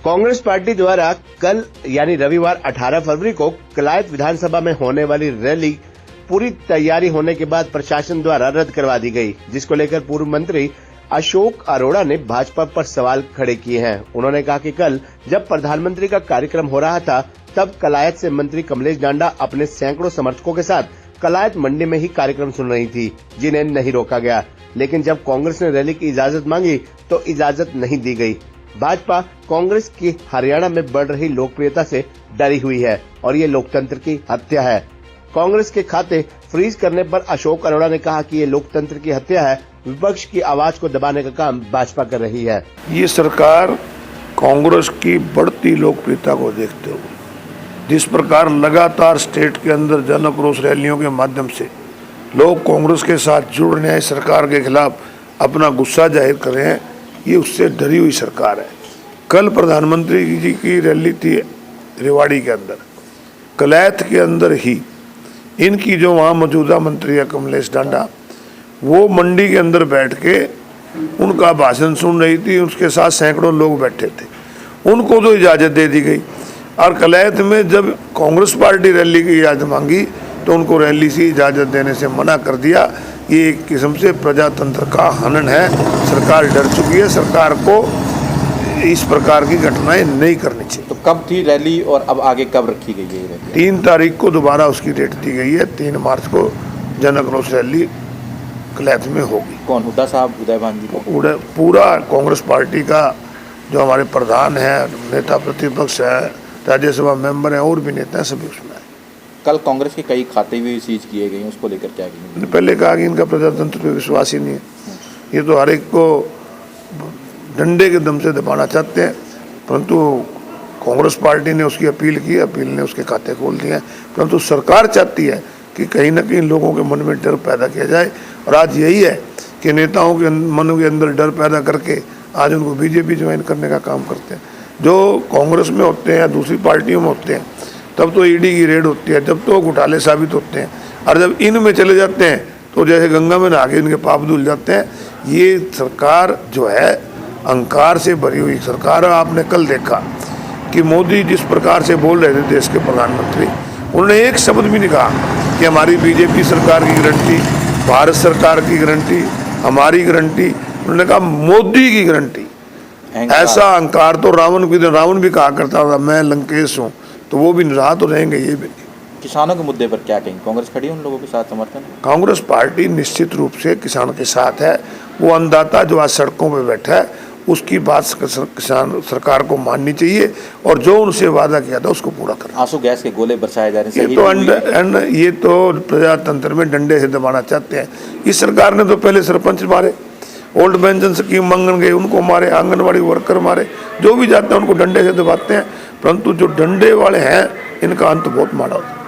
Congress party द्वारा कल यानी रविवार 18 फरवरी को कलायत विधानसभा में होने वाली रैली पूरी तैयारी होने के बाद प्रशासन द्वारा रद्द करवा दी गई, जिसको लेकर पूर्व मंत्री अशोक अरोड़ा ने भाजपा पर सवाल खड़े किए हैं। उन्होंने कहा कि कल जब प्रधानमंत्री का कार्यक्रम हो रहा था तब कलायत से मंत्री कमलेश डांडा अपने सैकड़ों समर्थकों के साथ कलायत मंडी में ही कार्यक्रम सुन रही थी, जिन्हें नहीं रोका गया। लेकिन जब कांग्रेस ने रैली की इजाजत मांगी तो इजाजत नहीं दी गई। भाजपा कांग्रेस की हरियाणा में बढ़ रही लोकप्रियता से डरी हुई है और ये लोकतंत्र की हत्या है। कांग्रेस के खाते फ्रीज करने पर अशोक अरोड़ा ने कहा कि ये लोकतंत्र की हत्या है। विपक्ष की आवाज को दबाने का काम भाजपा कर रही है। ये सरकार कांग्रेस की बढ़ती लोकप्रियता को देखते हुए जिस प्रकार लगातार स्टेट के अंदर जन आक्रोश रैलियों के माध्यम से लोग कांग्रेस के साथ जुड़ रहे हैं, सरकार के खिलाफ अपना गुस्सा जाहिर कर रहे हैं, ये उससे डरी हुई सरकार है। कल प्रधानमंत्री जी की रैली थी रेवाड़ी के अंदर, कलायत के अंदर ही इनकी जो वहाँ मौजूदा मंत्री है कमलेश डांडा, वो मंडी के अंदर बैठ के उनका भाषण सुन रही थी। उसके साथ सैकड़ों लोग बैठे थे, उनको तो इजाज़त दे दी गई। और कलायत में जब कांग्रेस पार्टी रैली की इजाज़त मांगी तो उनको रैली से इजाज़त देने से मना कर दिया। ये एक किस्म से प्रजातंत्र का हनन है। सरकार डर चुकी है, सरकार को इस प्रकार की घटनाएं नहीं करनी चाहिए। तो कब थी रैली और अब आगे कब रखी गई है रैली? 3 तारीख को दोबारा उसकी डेट दी गई है। 3 मार्च को जन आक्रोश रैली कलायत में होगी। कौन? हुड्डा साहब, उदयभान जी को? पूरा कांग्रेस पार्टी का जो हमारे प्रधान है, नेता प्रतिपक्ष है, राज्यसभा मेंबर है और भी नेता हैं, सभी उसमें है। कल कांग्रेस के कई खाते भी सीज किए गए, उसको लेकर क्या कहेंगे? पहले कहा कि इनका प्रजातंत्र पे विश्वास ही नहीं है। ये तो हर एक को डंडे के दम से दबाना चाहते हैं, परंतु कांग्रेस पार्टी ने उसकी अपील की, अपील ने उसके खाते खोल दिए हैं। परंतु सरकार चाहती है कि कहीं ना कहीं लोगों के मन में डर पैदा किया जाए, और आज यही है कि नेताओं के मन के अंदर डर पैदा करके आज उनको बीजेपी ज्वाइन करने का काम करते हैं। जो कांग्रेस में होते हैं या दूसरी पार्टियों में होते हैं तब तो ईडी की रेड होती है, जब तो घोटाले साबित होते हैं, और जब इनमें चले जाते हैं तो जैसे गंगा में नहा के इनके पाप धुल जाते हैं। ये सरकार जो है अहंकार से भरी हुई सरकार है। आपने कल देखा कि मोदी जिस प्रकार से बोल रहे थे देश के प्रधानमंत्री, उन्होंने एक शब्द भी नहीं कहा कि हमारी बीजेपी सरकार की गारंटी, भारत सरकार की गारंटी, हमारी गारंटी। उन्होंने कहा मोदी की गारंटी। ऐसा अहंकार तो रावण भी कहा करता था, मैं लंकेश हूँ, तो वो भी रहा तो रहेंगे ये भी नहीं। किसानों के मुद्दे पर क्या कहेंगे? कांग्रेस खड़ी है उन लोगों के साथ समर्थन? कांग्रेस पार्टी निश्चित रूप से किसान के साथ है। वो अन्नदाता जो आज सड़कों पर बैठा है उसकी बात किसान सरकार को माननी चाहिए और जो उनसे वादा किया था उसको पूरा करना। आंसू गैस के गोले बरसाए जा रहे हैं, ये तो प्रजातंत्र में डंडे से दबाना चाहते हैं। इस सरकार ने तो पहले सरपंच मारे, ओल्ड पेंशन स्कीम मांगन गए उनको मारे, आंगनवाड़ी वर्कर मारे, जो भी जाते हैं उनको डंडे से दबाते हैं। परंतु जो डंडे वाले हैं इनका अंत बहुत माड़ा होता है।